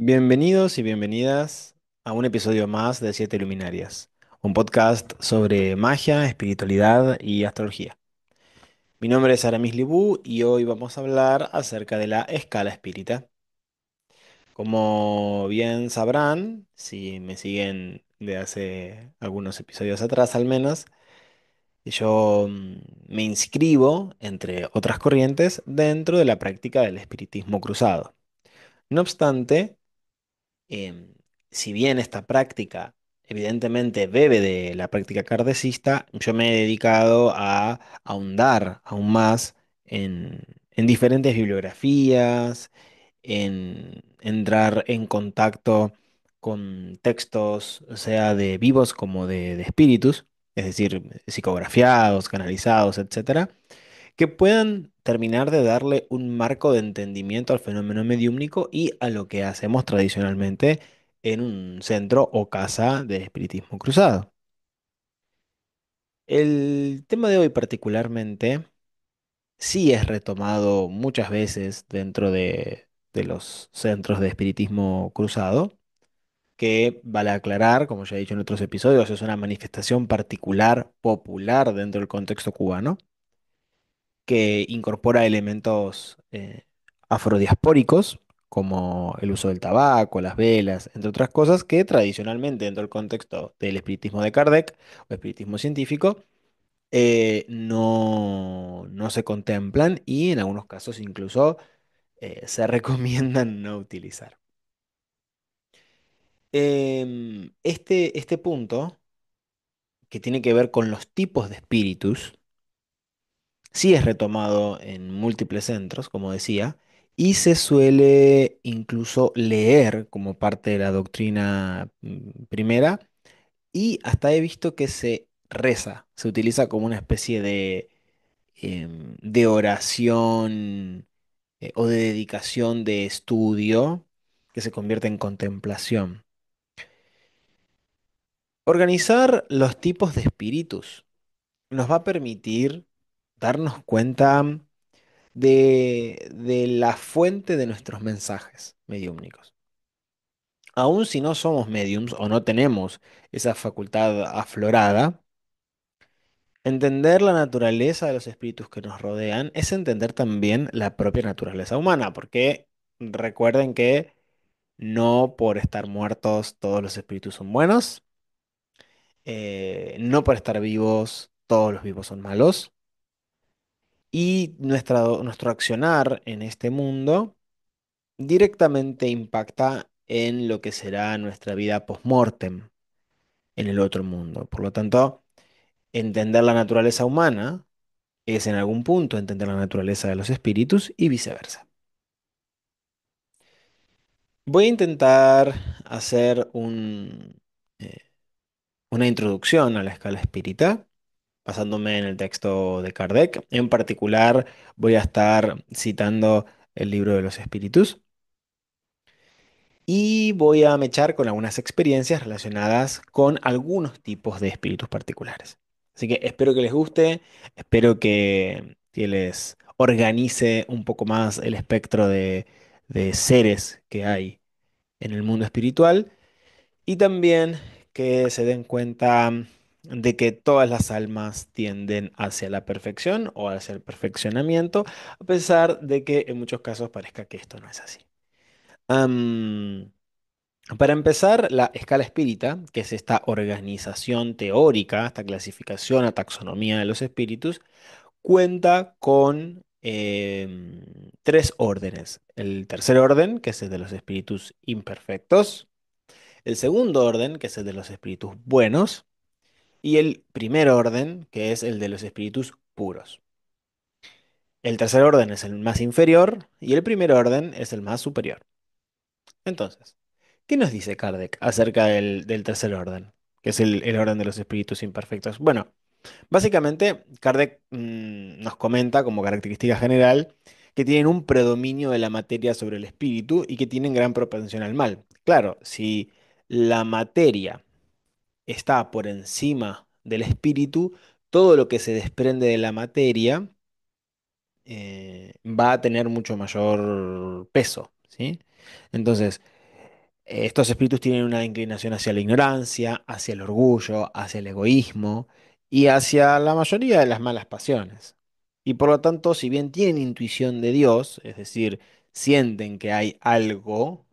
Bienvenidos y bienvenidas a un episodio más de Siete Luminarias, un podcast sobre magia, espiritualidad y astrología. Mi nombre es Aramis Libú y hoy vamos a hablar acerca de la escala espírita. Como bien sabrán, si me siguen de hace algunos episodios atrás al menos, yo me inscribo, entre otras corrientes, dentro de la práctica del espiritismo cruzado. No obstante, Em, si bien esta práctica evidentemente bebe de la práctica kardecista, yo me he dedicado a ahondar aún más en diferentes bibliografías, en entrar en contacto con textos, sea de vivos como de espíritus, es decir, psicografiados, canalizados, etcétera, que puedan terminar de darle un marco de entendimiento al fenómeno mediúmnico y a lo que hacemos tradicionalmente en un centro o casa de espiritismo cruzado. El tema de hoy particularmente sí es retomado muchas veces dentro de los centros de espiritismo cruzado, que vale aclarar, como ya he dicho en otros episodios, es una manifestación particular, popular dentro del contexto cubano que incorpora elementos afrodiaspóricos, como el uso del tabaco, las velas, entre otras cosas, que tradicionalmente dentro del contexto del espiritismo de Kardec o espiritismo científico no se contemplan y en algunos casos incluso se recomiendan no utilizar. Este punto, que tiene que ver con los tipos de espíritus, sí es retomado en múltiples centros, como decía, y se suele incluso leer como parte de la doctrina primera, y hasta he visto que se reza, se utiliza como una especie de oración o de dedicación de estudio que se convierte en contemplación. Organizar los tipos de espíritus nos va a permitir darnos cuenta de la fuente de nuestros mensajes mediúmnicos. Aun si no somos mediums o no tenemos esa facultad aflorada, entender la naturaleza de los espíritus que nos rodean es entender también la propia naturaleza humana, porque recuerden que no por estar muertos todos los espíritus son buenos, no por estar vivos todos los vivos son malos, y nuestro accionar en este mundo directamente impacta en lo que será nuestra vida post-mortem en el otro mundo. Por lo tanto, entender la naturaleza humana es en algún punto entender la naturaleza de los espíritus y viceversa. Voy a intentar hacer eh, una introducción a la escala espírita, basándome en el texto de Kardec. En particular, voy a estar citando el libro de los espíritus. Y voy a mechar con algunas experiencias relacionadas con algunos tipos de espíritus particulares. Así que espero que les guste, espero que les organice un poco más el espectro de seres que hay en el mundo espiritual y también que se den cuenta de que todas las almas tienden hacia la perfección o hacia el perfeccionamiento, a pesar de que en muchos casos parezca que esto no es así. Am, para empezar, la escala espírita, que es esta organización teórica, esta clasificación, a taxonomía de los espíritus, cuenta con tres órdenes. El tercer orden, que es el de los espíritus imperfectos. El segundo orden, que es el de los espíritus buenos. Y el primer orden, que es el de los espíritus puros. El tercer orden es el más inferior y el primer orden es el más superior. Entonces, ¿qué nos dice Kardec acerca del tercer orden, que es el orden de los espíritus imperfectos? Bueno, básicamente Kardec nos comenta como característica general que tienen un predominio de la materia sobre el espíritu y que tienen gran propensión al mal. Claro, si la materia está por encima del espíritu, todo lo que se desprende de la materia va a tener mucho mayor peso, ¿sí? Entonces, Estos espíritus tienen una inclinación hacia la ignorancia, hacia el orgullo, hacia el egoísmo y hacia la mayoría de las malas pasiones. Y por lo tanto, si bien tienen intuición de Dios, es decir, sienten que hay algo,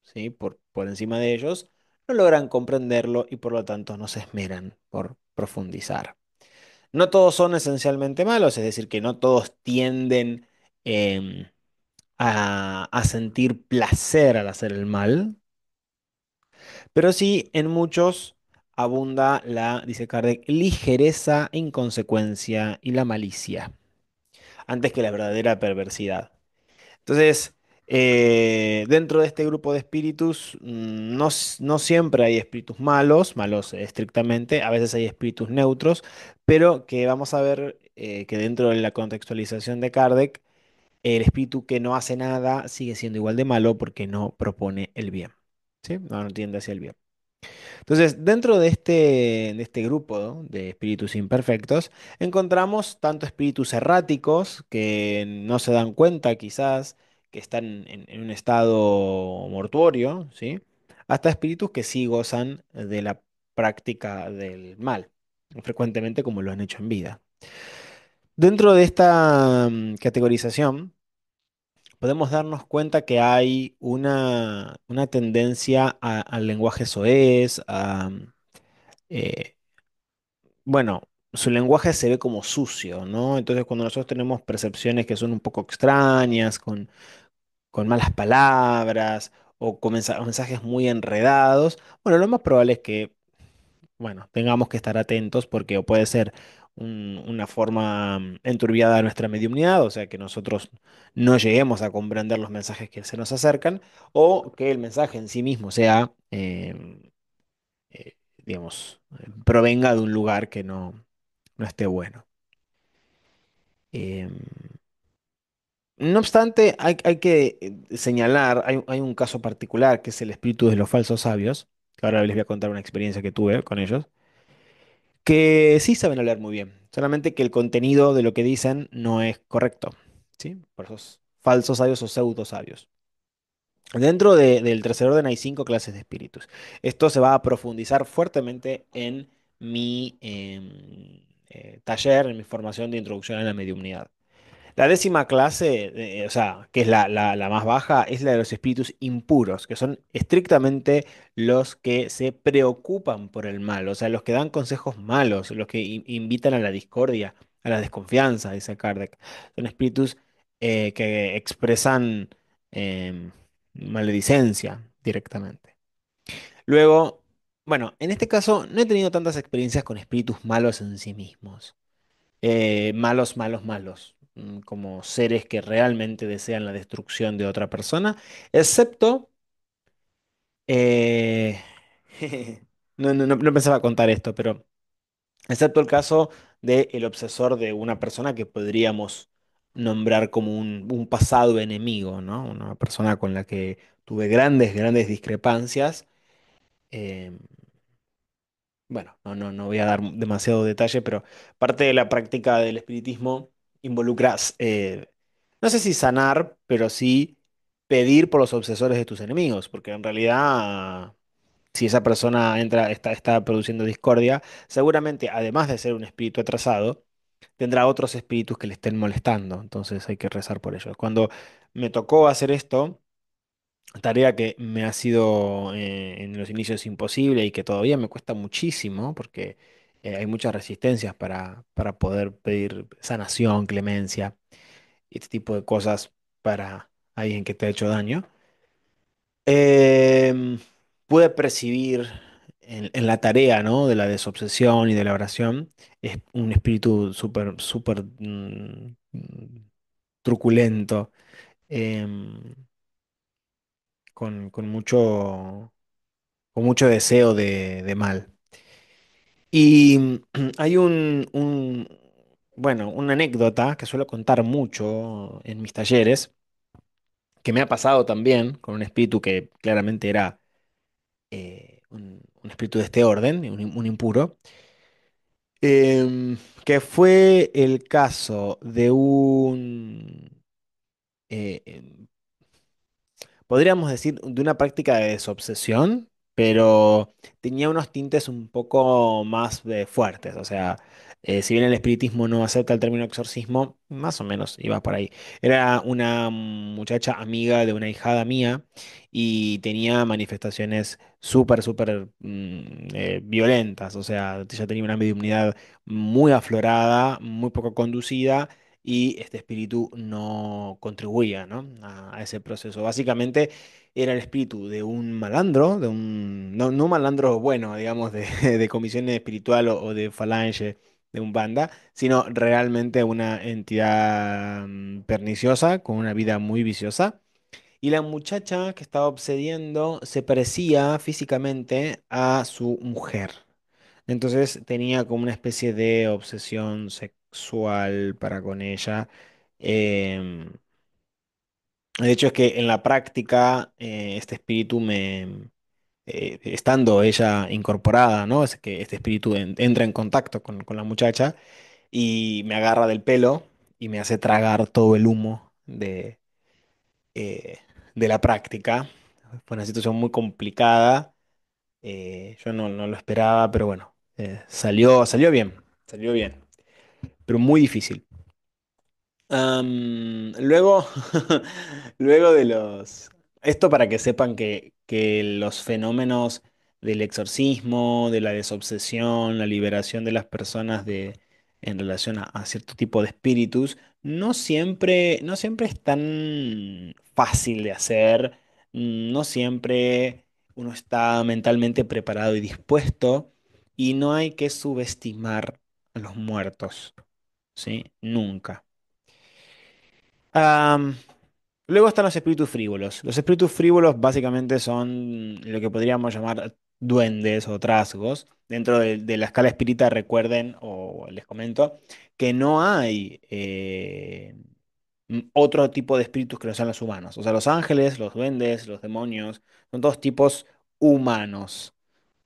¿sí? por encima de ellos, no logran comprenderlo y por lo tanto no se esmeran por profundizar. No todos son esencialmente malos, es decir, que no todos tienden em, a sentir placer al hacer el mal, pero sí en muchos abunda la, dice Kardec, ligereza, inconsecuencia y la malicia, antes que la verdadera perversidad. Entonces, dentro de este grupo de espíritus, no siempre hay espíritus malos, malos estrictamente, a veces hay espíritus neutros, pero que vamos a ver que dentro de la contextualización de Kardec, el espíritu que no hace nada sigue siendo igual de malo porque no propone el bien, ¿sí? No tiende hacia el bien. Entonces, dentro de este grupo, ¿no?, de espíritus imperfectos, encontramos tanto espíritus erráticos que no se dan cuenta quizás que están en un estado mortuorio, ¿sí? Hasta espíritus que sí gozan de la práctica del mal, frecuentemente como lo han hecho en vida. Dentro de esta categorización, podemos darnos cuenta que hay una tendencia al lenguaje soez, eh, bueno, su lenguaje se ve como sucio, ¿no? Entonces cuando nosotros tenemos percepciones que son un poco extrañas, con malas palabras o con mensajes muy enredados, bueno, lo más probable es que, bueno, tengamos que estar atentos porque o puede ser una forma enturbiada de nuestra mediumnidad, o sea, que nosotros no lleguemos a comprender los mensajes que se nos acercan, o que el mensaje en sí mismo sea, digamos, provenga de un lugar que no esté bueno. Em, no obstante, hay que señalar, hay un caso particular que es el espíritu de los falsos sabios, que ahora les voy a contar una experiencia que tuve con ellos, que sí saben hablar muy bien, solamente que el contenido de lo que dicen no es correcto, ¿sí? Por esos falsos sabios o pseudo sabios. Dentro del tercer orden hay 5 clases de espíritus. Esto se va a profundizar fuertemente en mi taller, en mi formación de introducción a la mediumnidad. La 10.ª clase, o sea, que es la más baja, es la de los espíritus impuros, que son estrictamente los que se preocupan por el mal, o sea, los que dan consejos malos, los que invitan a la discordia, a la desconfianza, dice Kardec. Son espíritus que expresan em, maledicencia directamente. Luego, bueno, en este caso no he tenido tantas experiencias con espíritus malos en sí mismos, malos, malos, malos, como seres que realmente desean la destrucción de otra persona, excepto, eh, no pensaba contar esto, pero excepto el caso del obsesor de una persona que podríamos nombrar como un pasado enemigo, ¿no? Una persona con la que tuve grandes, grandes discrepancias. em, Bueno, no voy a dar demasiado detalle, pero parte de la práctica del espiritismo involucra, no sé si sanar, pero sí pedir por los obsesores de tus enemigos, porque en realidad, si esa persona está produciendo discordia, seguramente, además de ser un espíritu atrasado, tendrá otros espíritus que le estén molestando, entonces hay que rezar por ellos. Cuando me tocó hacer esto, tarea que me ha sido en los inicios imposible y que todavía me cuesta muchísimo porque hay muchas resistencias para poder pedir sanación, clemencia y este tipo de cosas para alguien que te ha hecho daño. Em, Pude percibir en la tarea, ¿no?, de la desobsesión y de la oración, es un espíritu súper, súper truculento, em, con mucho deseo de mal. Y hay bueno, una anécdota que suelo contar mucho en mis talleres, que me ha pasado también con un espíritu que claramente era un espíritu de este orden, un impuro, que fue el caso de un... eh, em, podríamos decir, de una práctica de desobsesión, pero tenía unos tintes un poco más fuertes. O sea, si bien el espiritismo no acepta el término exorcismo, más o menos iba por ahí. Era una muchacha amiga de una hijada mía y tenía manifestaciones súper violentas. O sea, ella tenía una mediunidad muy aflorada, muy poco conducida y este espíritu no contribuía, ¿no? A ese proceso. Básicamente era el espíritu de un malandro, no un malandro bueno, digamos, de, de comisión espiritual o de falange, de un banda, sino realmente una entidad perniciosa, con una vida muy viciosa. Y la muchacha que estaba obsediendo se parecía físicamente a su mujer. Entonces tenía como una especie de obsesión sexual para con ella. Em, de hecho es que en la práctica este espíritu estando ella incorporada, ¿no? Es que este espíritu entra en contacto con la muchacha y me agarra del pelo y me hace tragar todo el humo eh, de la práctica. Fue una situación muy complicada. Yo no lo esperaba, pero bueno, salió bien, salió bien, pero muy difícil. Luego, luego de los... Esto para que sepan que los fenómenos del exorcismo, de la desobsesión, la liberación de las personas en relación a cierto tipo de espíritus, no siempre es tan fácil de hacer, no siempre uno está mentalmente preparado y dispuesto, y no hay que subestimar a los muertos, ¿sí? Nunca. Am, Luego están los espíritus frívolos. Los espíritus frívolos básicamente son lo que podríamos llamar duendes o trasgos. Dentro de la escala espírita recuerden, o les comento, que no hay otro tipo de espíritus que no sean los humanos. O sea, los ángeles, los duendes, los demonios, son todos tipos humanos.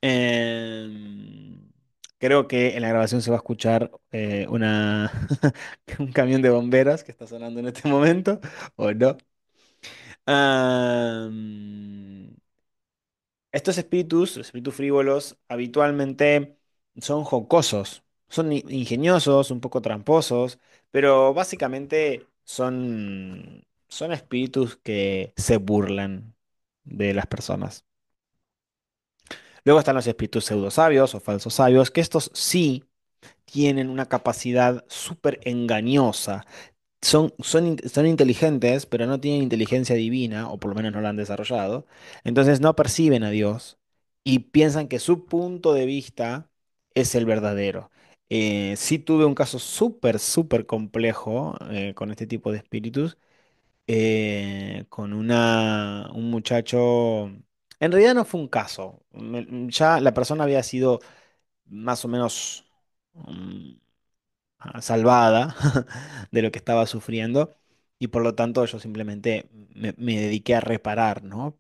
Em, Creo que en la grabación se va a escuchar un camión de bomberos que está sonando en este momento, ¿o no? Am, Estos espíritus, los espíritus frívolos, habitualmente son jocosos, son ingeniosos, un poco tramposos, pero básicamente son espíritus que se burlan de las personas. Luego están los espíritus pseudosabios o falsos sabios, que estos sí tienen una capacidad súper engañosa. Son inteligentes, pero no tienen inteligencia divina, o por lo menos no la han desarrollado. Entonces no perciben a Dios y piensan que su punto de vista es el verdadero. Sí tuve un caso súper complejo con este tipo de espíritus, con un muchacho. En realidad no fue un caso. Ya la persona había sido más o menos mm, salvada de lo que estaba sufriendo y por lo tanto yo simplemente me dediqué a reparar, ¿no?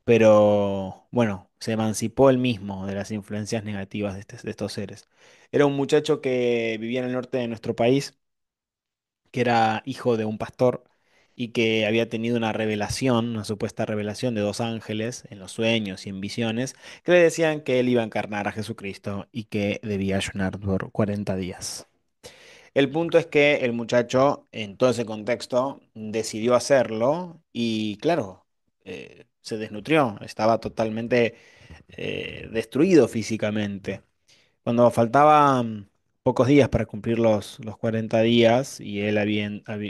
Pero bueno, se emancipó él mismo de las influencias negativas de estos seres. Era un muchacho que vivía en el norte de nuestro país, que era hijo de un pastor y que había tenido una revelación, una supuesta revelación de dos ángeles en los sueños y en visiones, que le decían que él iba a encarnar a Jesucristo y que debía ayunar por 40 días. El punto es que el muchacho, en todo ese contexto, decidió hacerlo y, claro, se desnutrió, estaba totalmente destruido físicamente. Cuando faltaban pocos días para cumplir los 40 días y él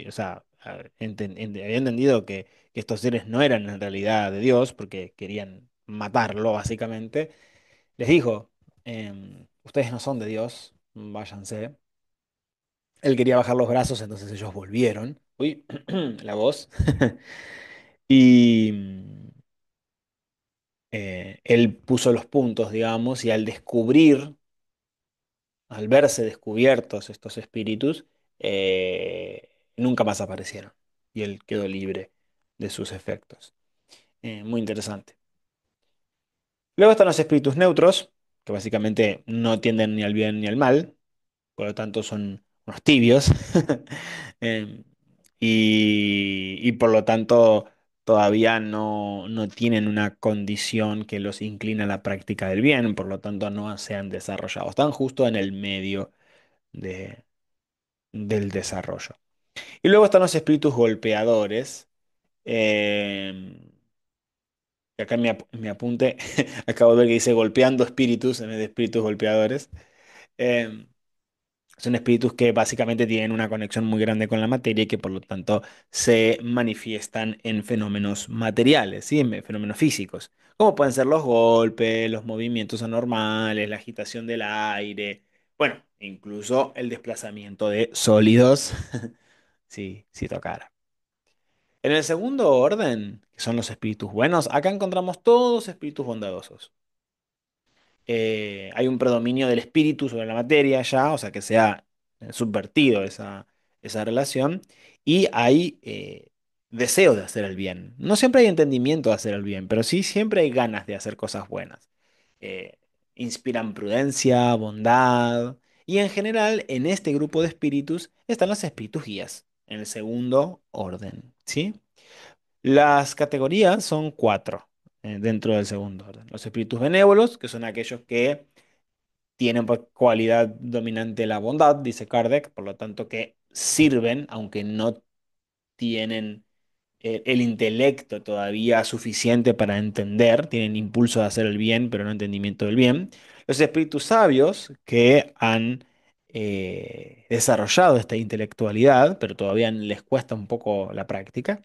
o sea, había entendido que estos seres no eran en realidad de Dios porque querían matarlo, básicamente, les dijo, ustedes no son de Dios, váyanse. Él quería bajar los brazos, entonces ellos volvieron. Uy, la voz. Y él puso los puntos, digamos, y al verse descubiertos estos espíritus, nunca más aparecieron. Y él quedó libre de sus efectos. Muy interesante. Luego están los espíritus neutros, que básicamente no tienden ni al bien ni al mal, por lo tanto son unos tibios. Em, y por lo tanto todavía no tienen una condición que los inclina a la práctica del bien, por lo tanto no se han desarrollado. Están justo en el medio de- del desarrollo. Y luego están los espíritus golpeadores. eh, que acá en mi apunte acabo de ver que dice golpeando espíritus en vez de espíritus golpeadores. Eh, Son espíritus que básicamente tienen una conexión muy grande con la materia y que por lo tanto se manifiestan en fenómenos materiales, ¿sí? En fenómenos físicos, como pueden ser los golpes, los movimientos anormales, la agitación del aire, bueno, incluso el desplazamiento de sólidos, si tocara. En el segundo orden, que son los espíritus buenos, acá encontramos todos espíritus bondadosos. Hay un predominio del espíritu sobre la materia ya, o sea que se ha subvertido esa relación, y hay deseo de hacer el bien. No siempre hay entendimiento de hacer el bien, pero sí siempre hay ganas de hacer cosas buenas. Eh, Inspiran prudencia, bondad, y en general en este grupo de espíritus están los espíritus guías, en el segundo orden, ¿sí? Las categorías son cuatro dentro del segundo orden. Los espíritus benévolos, que son aquellos que tienen por cualidad dominante la bondad, dice Kardec, por lo tanto que sirven, aunque no tienen el intelecto todavía suficiente para entender, tienen impulso de hacer el bien, pero no entendimiento del bien. Los espíritus sabios que han desarrollado esta intelectualidad, pero todavía les cuesta un poco la práctica.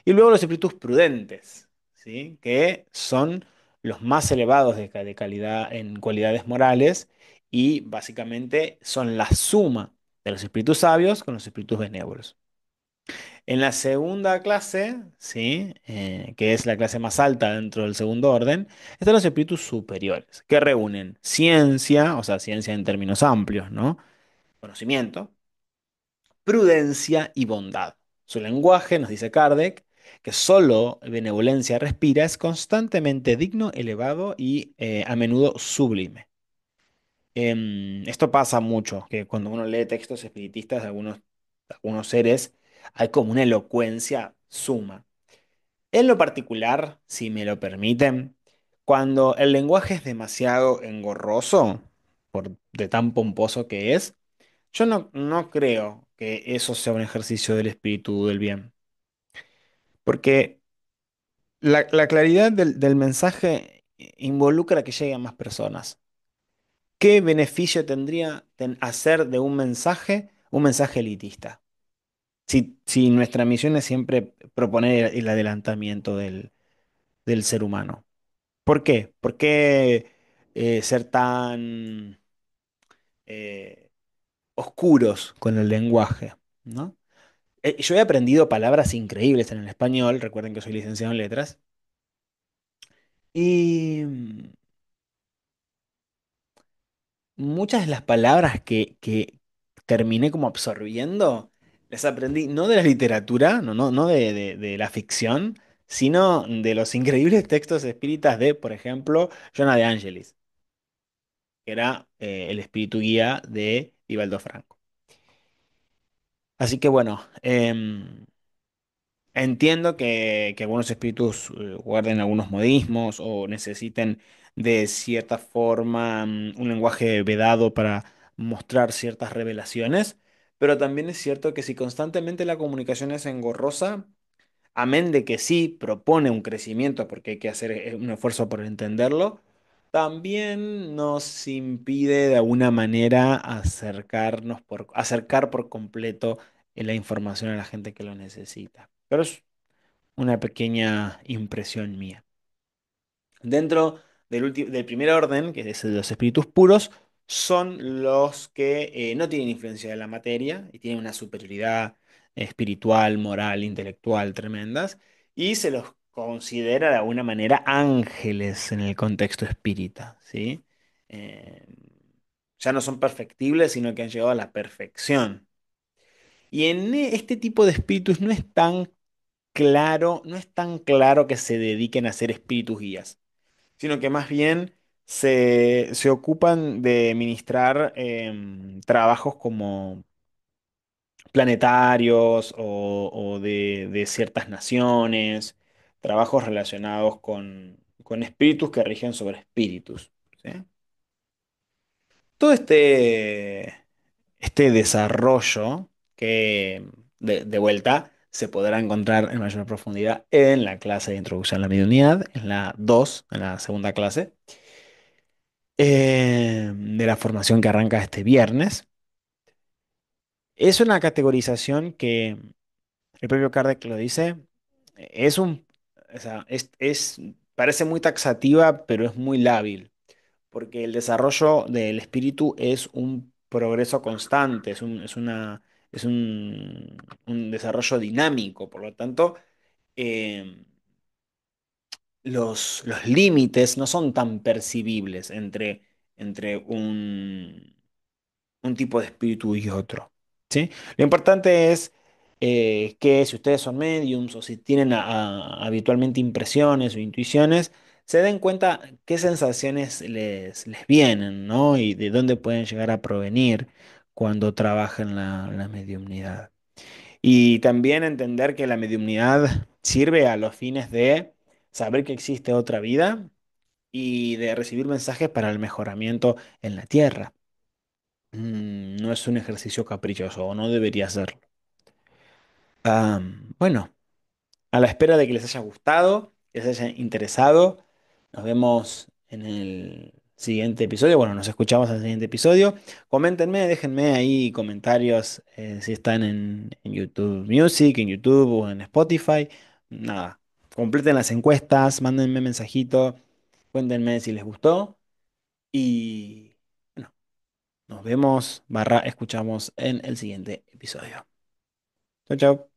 Y luego los espíritus prudentes, ¿sí? Que son los más elevados de calidad en cualidades morales y básicamente son la suma de los espíritus sabios con los espíritus benévolos. En la segunda clase, ¿sí? Que es la clase más alta dentro del segundo orden, están los espíritus superiores, que reúnen ciencia, o sea, ciencia en términos amplios, ¿no? Conocimiento, prudencia y bondad. Su lenguaje, nos dice Kardec, que solo benevolencia respira, es constantemente digno, elevado y a menudo sublime. Esto pasa mucho, que cuando uno lee textos espiritistas de algunos seres, hay como una elocuencia suma. En lo particular, si me lo permiten, cuando el lenguaje es demasiado engorroso, de tan pomposo que es, yo no creo que eso sea un ejercicio del espíritu del bien, porque la claridad del mensaje involucra que llegue a más personas. ¿Qué beneficio tendría hacer de un mensaje elitista? Si nuestra misión es siempre proponer el adelantamiento del ser humano. ¿Por qué? ¿Por qué ser tan eh, oscuros con el lenguaje? ¿No? Yo he aprendido palabras increíbles en el español, recuerden que soy licenciado en letras, y muchas de las palabras que terminé como absorbiendo, las aprendí no de la literatura, no de la ficción, sino de los increíbles textos espíritas de, por ejemplo, Jonah de Angelis, que era el espíritu guía de Divaldo Franco. Así que bueno, entiendo que algunos espíritus guarden algunos modismos o necesiten de cierta forma un lenguaje vedado para mostrar ciertas revelaciones, pero también es cierto que si constantemente la comunicación es engorrosa, amén de que sí propone un crecimiento porque hay que hacer un esfuerzo por entenderlo, también nos impide de alguna manera acercar por completo la información a la gente que lo necesita. Pero es una pequeña impresión mía. Dentro del primer orden, que es el de los espíritus puros, son los que no tienen influencia de la materia y tienen una superioridad espiritual, moral, intelectual tremendas, y se los considera de alguna manera ángeles en el contexto espírita, ¿sí? Eh, ya no son perfectibles, sino que han llegado a la perfección. Y en este tipo de espíritus no es tan claro que se dediquen a ser espíritus guías, sino que más bien se ocupan de ministrar trabajos como planetarios o de ciertas naciones. trabajos relacionados con espíritus que rigen sobre espíritus. ¿Sí? Todo este desarrollo que de vuelta se podrá encontrar en mayor profundidad en la clase de introducción a la mediunidad, en la 2 en la segunda clase, de la formación que arranca este viernes. Es una categorización que el propio Kardec lo dice, es un, o sea, parece muy taxativa, pero es muy lábil, porque el desarrollo del espíritu es un progreso constante, es un desarrollo dinámico, por lo tanto, eh, los límites no son tan percibibles entre un tipo de espíritu y otro. ¿Sí? Lo importante es que si ustedes son mediums o si tienen habitualmente impresiones o intuiciones, se den cuenta qué sensaciones les vienen, ¿no? Y de dónde pueden llegar a provenir cuando trabajan la mediumnidad. Y también entender que la mediumnidad sirve a los fines de saber que existe otra vida y de recibir mensajes para el mejoramiento en la tierra. No es un ejercicio caprichoso, o no debería serlo. Bueno, a la espera de que les haya gustado, que les haya interesado, nos vemos en el siguiente episodio. Bueno, nos escuchamos en el siguiente episodio. Coméntenme, déjenme ahí comentarios si están en YouTube Music, en YouTube o en Spotify. Nada, completen las encuestas, mándenme mensajito, cuéntenme si les gustó y bueno, nos vemos escuchamos en el siguiente episodio. Chao, chao.